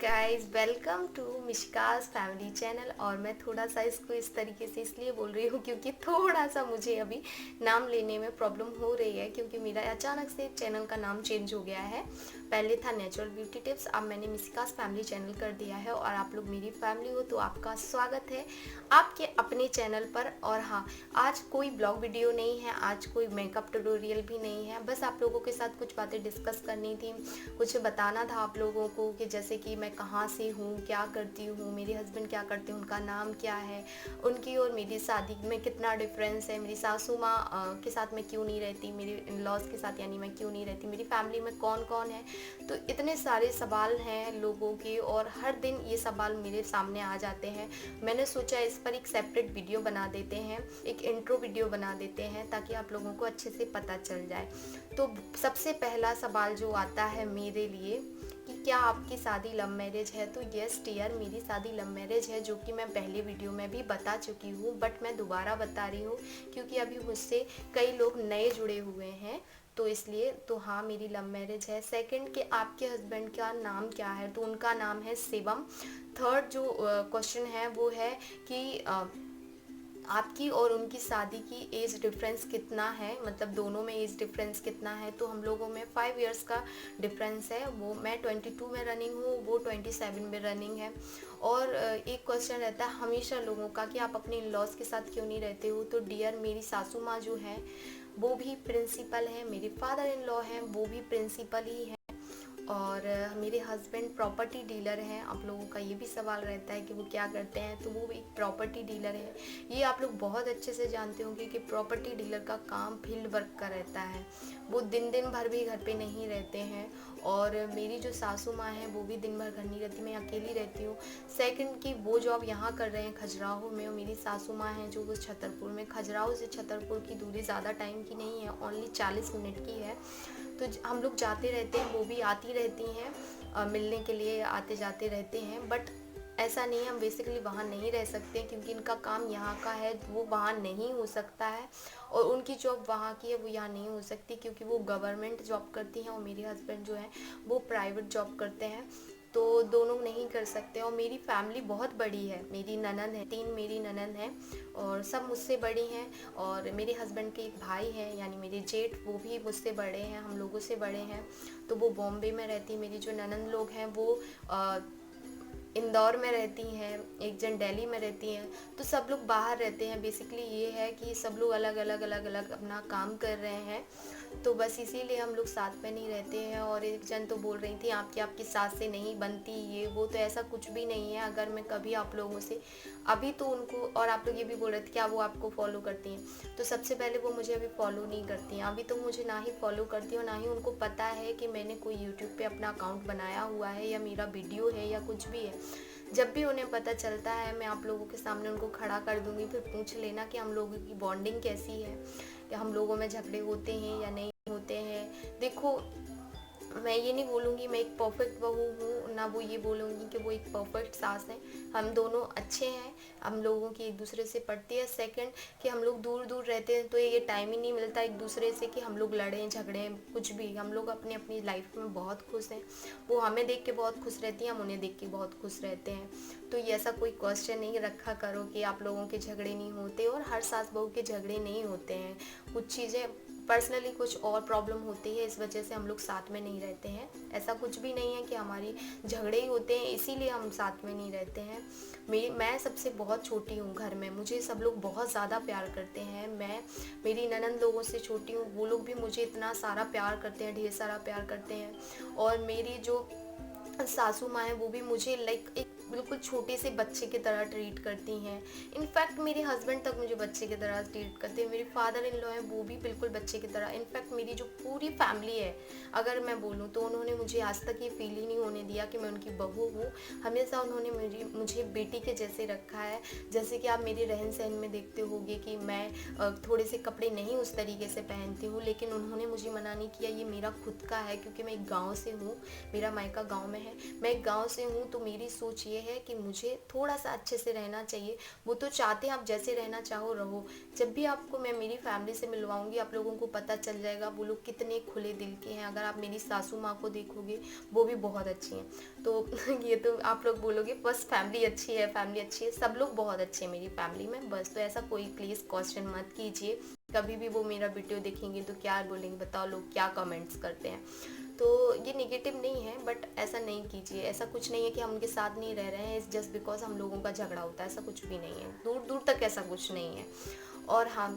Guys, welcome to Mishka's family channel. और मैं थोड़ा सा इसको इस तरीके से इसलिए बोल रही हूँ क्योंकि थोड़ा सा मुझे अभी नाम लेने में प्रॉब्लम हो रही है, क्योंकि मेरा अचानक से चैनल का नाम चेंज हो गया है। पहले था नेचुरल ब्यूटी टिप्स, अब मैंने मिशकास फैमिली चैनल कर दिया है। और आप लोग मेरी फैमिली हो तो आपका स्वागत है आपके अपने चैनल पर। और हाँ, आज कोई ब्लॉग वीडियो नहीं है, आज कोई मेकअप ट्यूटोरियल भी नहीं है। बस आप लोगों के साथ कुछ बातें डिस्कस करनी थी, कुछ बताना था आप लोगों को कि जैसे कि मैं कहाँ से हूँ, क्या करती हूँ, मेरे हस्बैंड क्या करते हैं, उनका नाम क्या है, उनकी और मेरी शादी में कितना डिफरेंस है, मेरी सासू माँ के साथ मैं क्यों नहीं रहती, मेरे इन लॉज के साथ यानी मैं क्यों नहीं रहती, मेरी फैमिली में कौन कौन है। तो इतने सारे सवाल हैं लोगों के और हर दिन ये सवाल मेरे सामने आ जाते हैं। मैंने सोचा इस पर एक सेपरेट वीडियो बना देते हैं, एक इंट्रो वीडियो बना देते हैं ताकि आप लोगों को अच्छे से पता चल जाए। तो सबसे पहला सवाल जो आता है मेरे लिए कि क्या आपकी शादी लव मैरिज है, तो यस डियर, मेरी शादी लव मैरिज है, जो कि मैं पहले वीडियो में भी बता चुकी हूँ, बट मैं दोबारा बता रही हूँ क्योंकि अभी मुझसे कई लोग नए जुड़े हुए हैं, तो इसलिए। तो हाँ, मेरी लव मैरिज है। सेकंड, कि आपके हस्बैंड का नाम क्या है, तो उनका नाम है शिवम। थर्ड जो क्वेश्चन है वो है कि आपकी और उनकी शादी की एज डिफरेंस कितना है, मतलब दोनों में एज डिफरेंस कितना है। तो हम लोगों में 5 इयर्स का डिफरेंस है। वो मैं 22 में रनिंग हूँ, वो 27 में रनिंग है। और एक क्वेश्चन रहता है हमेशा लोगों का कि आप अपने इन लॉज के साथ क्यों नहीं रहते हो। तो डियर, मेरी सासू माँ जो है वो भी प्रिंसिपल है, मेरे फादर इन लॉ हैं वो भी प्रिंसिपल ही हैं, और मेरे हस्बैंड प्रॉपर्टी डीलर हैं। आप लोगों का ये भी सवाल रहता है कि वो क्या करते हैं, तो वो एक प्रॉपर्टी डीलर है। ये आप लोग बहुत अच्छे से जानते होंगे कि प्रॉपर्टी डीलर का काम फील्ड वर्क का रहता है, वो दिन दिन भर भी घर पे नहीं रहते हैं। और मेरी जो सासू माँ हैं वो भी दिन भर घर नहीं रहती, मैं अकेली रहती हूँ। सेकंड, कि वो जॉब यहाँ कर रहे हैं खजुराहो में, और मेरी सासू माँ हैं जो वो छतरपुर में। खजुराहो से छतरपुर की दूरी ज़्यादा टाइम की नहीं है, ओनली 40 मिनट की है। तो हम लोग जाते रहते हैं, वो भी आती रहती हैं, मिलने के लिए आते जाते रहते हैं। बट ऐसा नहीं है, हम बेसिकली वहाँ नहीं रह सकते क्योंकि इनका काम यहाँ का है, वो वहाँ नहीं हो सकता है। और उनकी जॉब वहाँ की है, वो यहाँ नहीं हो सकती क्योंकि वो गवर्नमेंट जॉब करती हैं और मेरे हस्बैंड जो हैं वो प्राइवेट जॉब करते हैं, तो दोनों नहीं कर सकते। और मेरी फैमिली बहुत बड़ी है, मेरी ननद है, 3 मेरी ननद हैं और सब मुझसे बड़ी हैं। और मेरे हस्बैंड के एक भाई हैं यानी मेरे जेठ, वो भी मुझसे बड़े हैं, हम लोगों से बड़े हैं। तो वो बॉम्बे में रहती, मेरी जो ननद लोग हैं वो इंदौर में रहती हैं, एक जन दिल्ली में रहती हैं। तो सब लोग बाहर रहते हैं। बेसिकली ये है कि सब लोग अलग अलग अलग अलग अपना काम कर रहे हैं, तो बस इसीलिए हम लोग साथ में नहीं रहते हैं। और एक जन तो बोल रही थी आपकी सास से नहीं बनती ये वो, तो ऐसा कुछ भी नहीं है। अगर मैं कभी आप लोगों से अभी तो उनको, और आप लोग ये भी बोल रहे थे क्या वो आपको फॉलो करती हैं, तो सबसे पहले वो मुझे अभी फॉलो नहीं करती हैं। अभी तो मुझे ना ही फॉलो करती हैं और ना ही उनको पता है कि मैंने कोई यूट्यूब पे अपना अकाउंट बनाया हुआ है या मेरा वीडियो है या कुछ भी है। जब भी उन्हें पता चलता है मैं आप लोगों के सामने उनको खड़ा कर दूंगी, फिर पूछ लेना कि हम लोगों की बॉन्डिंग कैसी है, कि हम लोगों में झगड़े होते हैं या नहीं होते हैं। देखो, मैं ये नहीं बोलूँगी मैं एक परफेक्ट बहू हूँ, ना वो ये बोलूँगी कि वो एक परफेक्ट सास है। हम दोनों अच्छे हैं, हम लोगों की एक दूसरे से पड़ती है। सेकंड, कि हम लोग दूर दूर रहते हैं तो ये टाइम ही नहीं मिलता एक दूसरे से कि हम लोग लड़ें झगड़ें कुछ भी। हम लोग अपनी अपनी लाइफ में बहुत खुश हैं, वो हमें देख के बहुत खुश रहती हैं, हम उन्हें देख के बहुत खुश रहते हैं। तो ये ऐसा कोई क्वेश्चन नहीं रखा करो कि आप लोगों के झगड़े नहीं होते, और हर सास बहू के झगड़े नहीं होते हैं। कुछ चीज़ें पर्सनली कुछ और प्रॉब्लम होती है, इस वजह से हम लोग साथ में नहीं रहते हैं। ऐसा कुछ भी नहीं है कि हमारी झगड़े ही होते हैं इसीलिए हम साथ में नहीं रहते हैं। मैं सबसे बहुत छोटी हूँ घर में, मुझे सब लोग बहुत ज़्यादा प्यार करते हैं। मैं मेरी ननंद लोगों से छोटी हूँ, वो लोग भी मुझे इतना सारा प्यार करते हैं, ढेर सारा प्यार करते हैं। और मेरी जो सासू माँ है वो भी मुझे लाइक एक बिल्कुल छोटे से बच्चे की तरह ट्रीट करती हैं। इनफैक्ट मेरे हस्बैंड तक मुझे बच्चे की तरह ट्रीट करते हैं। मेरे फादर इन लॉ हैं वो भी बिल्कुल बच्चे की तरह। इनफैक्ट मेरी जो पूरी फैमिली है अगर मैं बोलूँ तो उन्होंने मुझे आज तक ये फील ही नहीं होने दिया कि मैं उनकी बहू हूँ। हमेशा उन्होंने मुझे बेटी के जैसे रखा है। जैसे कि आप मेरे रहन सहन में देखते होंगे कि मैं थोड़े से कपड़े नहीं उस तरीके से पहनती हूँ, लेकिन उन्होंने मुझे मना नहीं किया, ये मेरा खुद का है क्योंकि मैं एक गाँव से हूँ, मेरा मायका गाँव में है, मैं एक गांव से हूँ। तो मेरी सोच ये है कि मुझे थोड़ा सा अच्छे से रहना चाहिए। वो तो चाहते हैं आप जैसे रहना चाहो रहो। जब भी आपको मैं मेरी फैमिली से मिलवाऊंगी आप लोगों को पता चल जाएगा वो लोग कितने खुले दिल के हैं। अगर आप मेरी सासू माँ को देखोगे वो भी बहुत अच्छी हैं। तो ये तो आप लोग बोलोगे बस फैमिली अच्छी है, फैमिली अच्छी है, सब लोग बहुत अच्छे हैं मेरी फैमिली में बस। तो ऐसा कोई प्लीज़ क्वेश्चन मत कीजिए। कभी भी वो मेरा वीडियो देखेंगे तो क्या बोलेंगे, बताओ लोग क्या कमेंट्स करते हैं। तो ये नेगेटिव नहीं है, बट ऐसा नहीं कीजिए। ऐसा कुछ नहीं है कि हम उनके साथ नहीं रह रहे हैं जस्ट बिकॉज हम लोगों का झगड़ा होता है, ऐसा कुछ भी नहीं है। दूर दूर तक ऐसा कुछ नहीं है। और हाँ,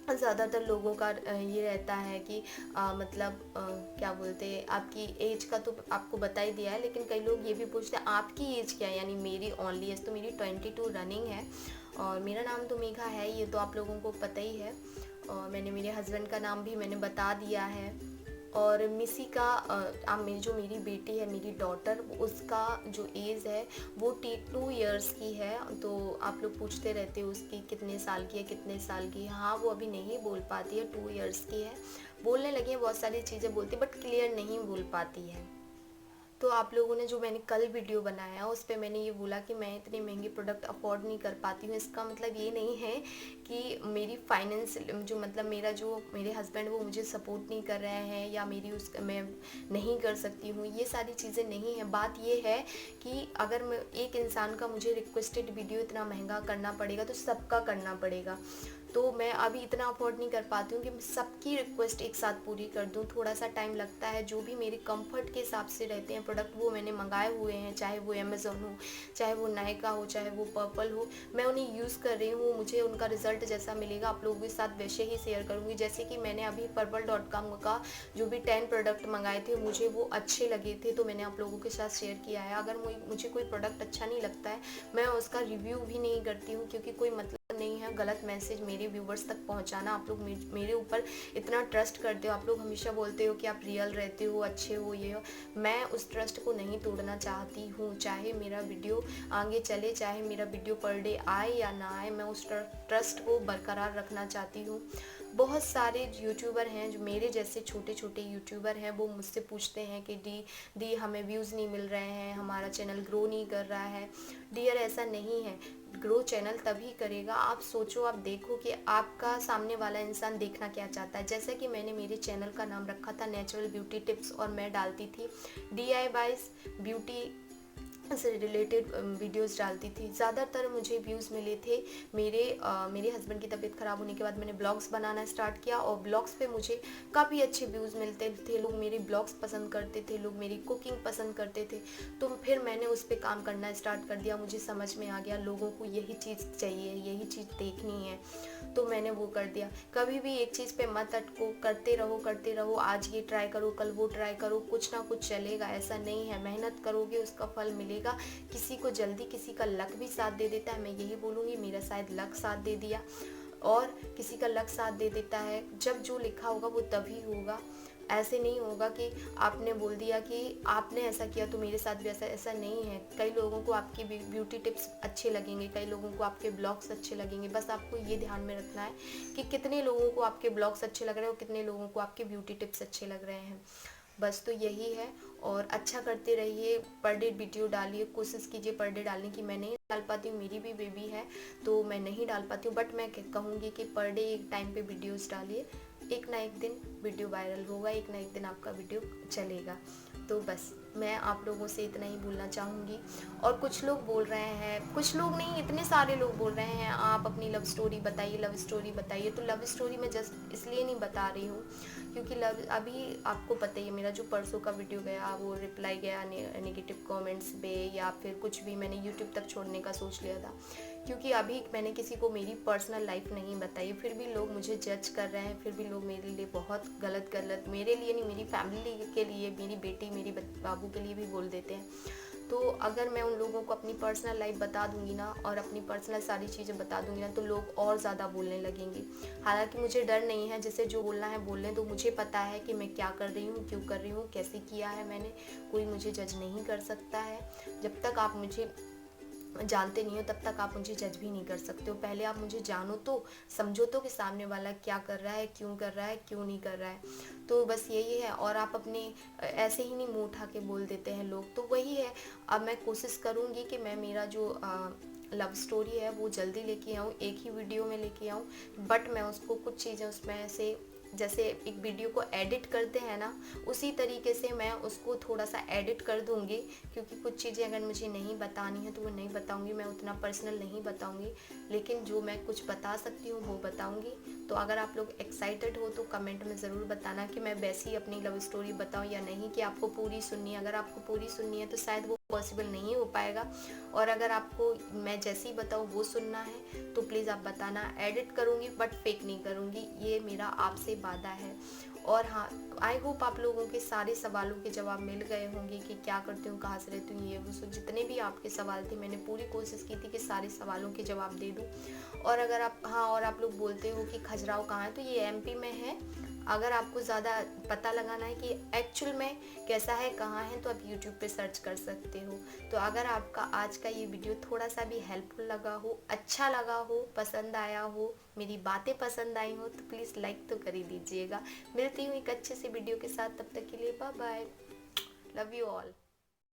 ज़्यादातर लोगों का ये रहता है कि मतलब क्या बोलते हैं, आपकी एज का तो आपको बता ही दिया है, लेकिन कई लोग ये भी पूछते हैं आपकी एज क्या है, यानी मेरी ओनली एज तो मेरी 22 रनिंग है। और मेरा नाम तो मेघा है, ये तो आप लोगों को पता ही है। और मैंने मेरे हस्बैंड का नाम भी मैंने बता दिया है। और मिसी का मेरी जो मेरी बेटी है, मेरी डॉटर, उसका जो एज है वो 2 इयर्स की है। तो आप लोग पूछते रहते हो उसकी कितने साल की है, कितने साल की है। हाँ, वो अभी नहीं बोल पाती है, 2 इयर्स की है। बोलने लगी है, बहुत सारी चीज़ें बोलती है बट क्लियर नहीं बोल पाती है। तो आप लोगों ने जो मैंने कल वीडियो बनाया उस पे मैंने ये बोला कि मैं इतने महंगे प्रोडक्ट अफोर्ड नहीं कर पाती हूँ। इसका मतलब ये नहीं है कि मेरी फाइनेंस जो मतलब मेरा जो मेरे हस्बैंड वो मुझे सपोर्ट नहीं कर रहे हैं या मेरी मैं नहीं कर सकती हूँ, ये सारी चीज़ें नहीं है। बात ये है कि अगर मैं एक इंसान का मुझे रिक्वेस्टेड वीडियो इतना महंगा करना पड़ेगा तो सबका करना पड़ेगा। तो मैं अभी इतना अफोर्ड नहीं कर पाती हूँ कि मैं सबकी रिक्वेस्ट एक साथ पूरी कर दूँ। थोड़ा सा टाइम लगता है। जो भी मेरे कंफर्ट के हिसाब से रहते हैं प्रोडक्ट वो मैंने मंगाए हुए हैं, चाहे वो अमेज़ॉन हो, चाहे वो नायका हो, चाहे वो पर्पल हो, मैं उन्हें यूज़ कर रही हूँ। मुझे उनका रिजल्ट जैसा मिलेगा आप लोगों के साथ वैसे ही शेयर करूँगी। जैसे कि मैंने अभी purple.com का जो भी 10 प्रोडक्ट मंगाए थे मुझे वो अच्छे लगे थे तो मैंने आप लोगों के साथ शेयर किया है। अगर मुझे कोई प्रोडक्ट अच्छा नहीं लगता है मैं उसका रिव्यू भी नहीं करती हूँ, क्योंकि कोई मतलब नहीं है गलत मैसेज मेरे व्यूवर्स तक पहुंचाना। आप लोग मेरे ऊपर इतना ट्रस्ट करते हो, आप लोग हमेशा बोलते हो कि आप रियल रहते हो, अच्छे हो, ये हो। मैं उस ट्रस्ट को नहीं तोड़ना चाहती हूँ। चाहे मेरा वीडियो आगे चले, चाहे मेरा वीडियो पर डे आए या ना आए, मैं उस ट्रस्ट को बरकरार रखना चाहती हूँ। बहुत सारे यूट्यूबर हैं जो मेरे जैसे छोटे छोटे यूट्यूबर हैं, वो मुझसे पूछते हैं कि दी हमें व्यूज़ नहीं मिल रहे हैं, हमारा चैनल ग्रो नहीं कर रहा है। डियर ऐसा नहीं है, ग्रो चैनल तभी करेगा। आप सोचो, आप देखो कि आपका सामने वाला इंसान देखना क्या चाहता है। जैसे कि मैंने मेरे चैनल का नाम रखा था नेचुरल ब्यूटी टिप्स और मैं डालती थी DIYs ब्यूटी से रिलेटेड वीडियोस डालती थी। ज़्यादातर मुझे व्यूज़ मिले थे। मेरे हस्बैंड की तबीयत ख़राब होने के बाद मैंने ब्लॉग्स बनाना स्टार्ट किया और ब्लॉग्स पे मुझे काफ़ी अच्छे व्यूज़ मिलते थे। लोग मेरे ब्लॉग्स पसंद करते थे, लोग मेरी कुकिंग पसंद करते थे। तो फिर मैंने उस पर काम करना स्टार्ट कर दिया। मुझे समझ में आ गया लोगों को यही चीज़ चाहिए, यही चीज़ देखनी है, तो मैंने वो कर दिया। कभी भी एक चीज़ पे मत अटको, करते रहो। आज ये ट्राई करो, कल वो ट्राई करो, कुछ ना कुछ चलेगा। ऐसा नहीं है, मेहनत करोगे उसका फल मिलेगा। किसी को जल्दी, किसी का लक भी साथ दे देता है। मैं यही बोलूँगी, मेरा शायद लक साथ दे दिया और किसी का लक साथ दे देता है। जब जो लिखा होगा वो तभी होगा। ऐसे नहीं होगा कि आपने बोल दिया कि आपने ऐसा किया तो मेरे साथ भी ऐसा नहीं है। कई लोगों को आपकी ब्यूटी टिप्स अच्छे लगेंगे, कई लोगों को आपके ब्लॉग्स अच्छे लगेंगे। बस आपको ये ध्यान में रखना है कि कितने लोगों को आपके ब्लॉग्स अच्छे लग रहे हैं और कितने लोगों को आपके ब्यूटी टिप्स अच्छे लग रहे हैं। बस तो यही है। और अच्छा करते रहिए, पर डे वीडियो डालिए, कोशिश कीजिए पर डे डालने की। मैं नहीं डाल पाती हूँ, मेरी भी बेबी है तो मैं नहीं डाल पाती हूँ, बट मैं कहूँगी कि पर डे एक टाइम पे वीडियोस डालिए। एक ना एक दिन वीडियो वायरल होगा, एक ना एक दिन आपका वीडियो चलेगा। तो बस मैं आप लोगों से इतना ही बोलना चाहूँगी। और कुछ लोग बोल रहे हैं, कुछ लोग नहीं, इतने सारे लोग बोल रहे हैं आप अपनी लव स्टोरी बताइए, लव स्टोरी बताइए। तो लव स्टोरी मैं जस्ट इसलिए नहीं बता रही हूँ क्योंकि अभी आपको पता ही है, मेरा जो परसों का वीडियो गया वो रिप्लाई गया नेगेटिव कमेंट्स पे, या फिर कुछ भी मैंने यूट्यूब तक छोड़ने का सोच लिया था। क्योंकि अभी मैंने किसी को मेरी पर्सनल लाइफ नहीं बताई, फिर भी लोग मुझे जज कर रहे हैं, फिर भी लोग मेरे लिए बहुत गलत, मेरे लिए नहीं, मेरी फैमिली के लिए, मेरी बेटी, मेरी बाबू के लिए भी बोल देते हैं। तो अगर मैं उन लोगों को अपनी पर्सनल लाइफ बता दूंगी ना और अपनी पर्सनल सारी चीज़ें बता दूंगी ना तो लोग और ज़्यादा बोलने लगेंगे। हालांकि मुझे डर नहीं है, जैसे जो बोलना है बोलने दो। मुझे पता है कि मैं क्या कर रही हूँ, क्यों कर रही हूँ, कैसे किया है मैंने। कोई मुझे जज नहीं कर सकता है। जब तक आप मुझे जानते नहीं हो तब तक आप मुझे जज भी नहीं कर सकते हो। पहले आप मुझे जानो तो, समझो तो कि सामने वाला क्या कर रहा है, क्यों कर रहा है, क्यों नहीं कर रहा है। तो बस यही है। और आप अपने ऐसे ही नहीं मुंह उठा के बोल देते हैं लोग, तो वही है। अब मैं कोशिश करूँगी कि मैं मेरा जो लव स्टोरी है वो जल्दी लेके आऊँ, एक ही वीडियो में लेके आऊँ। बट मैं उसको कुछ चीज़ें उसमें से, जैसे एक वीडियो को एडिट करते हैं ना, उसी तरीके से मैं उसको थोड़ा सा एडिट कर दूँगी। क्योंकि कुछ चीज़ें अगर मुझे नहीं बतानी है तो वो नहीं बताऊँगी, मैं उतना पर्सनल नहीं बताऊँगी, लेकिन जो मैं कुछ बता सकती हूँ वो बताऊँगी। तो अगर आप लोग एक्साइटेड हो तो कमेंट में ज़रूर बताना कि मैं वैसी अपनी लव स्टोरी बताऊँ या नहीं, कि आपको पूरी सुननी है। अगर आपको पूरी सुननी है तो शायद वो पॉसिबल नहीं हो पाएगा, और अगर आपको मैं जैसे ही बताऊँ वो सुनना है तो प्लीज़ आप बताना। एडिट करूँगी बट फेक नहीं करूँगी, ये मेरा आपसे वादा है। और हाँ, आई होप आप लोगों के सारे सवालों के जवाब मिल गए होंगे कि क्या करती हूँ, कहाँ से रहती हूँ, ये वो। जितने भी आपके सवाल थे मैंने पूरी कोशिश की थी कि सारे सवालों के जवाब दे दूँ। और अगर आप, हाँ, और आप लोग बोलते हो कि खजुराहो कहाँ है, तो ये एमपी में है। अगर आपको ज़्यादा पता लगाना है कि एक्चुअल में कैसा है, कहाँ है, तो आप यूट्यूब पे सर्च कर सकते हो। तो अगर आपका आज का ये वीडियो थोड़ा सा भी हेल्पफुल लगा हो, अच्छा लगा हो, पसंद आया हो, मेरी बातें पसंद आई हो, तो प्लीज़ लाइक तो कर ही दीजिएगा। मिलती हूँ एक अच्छे से वीडियो के साथ, तब तक के लिए bye bye, love you all.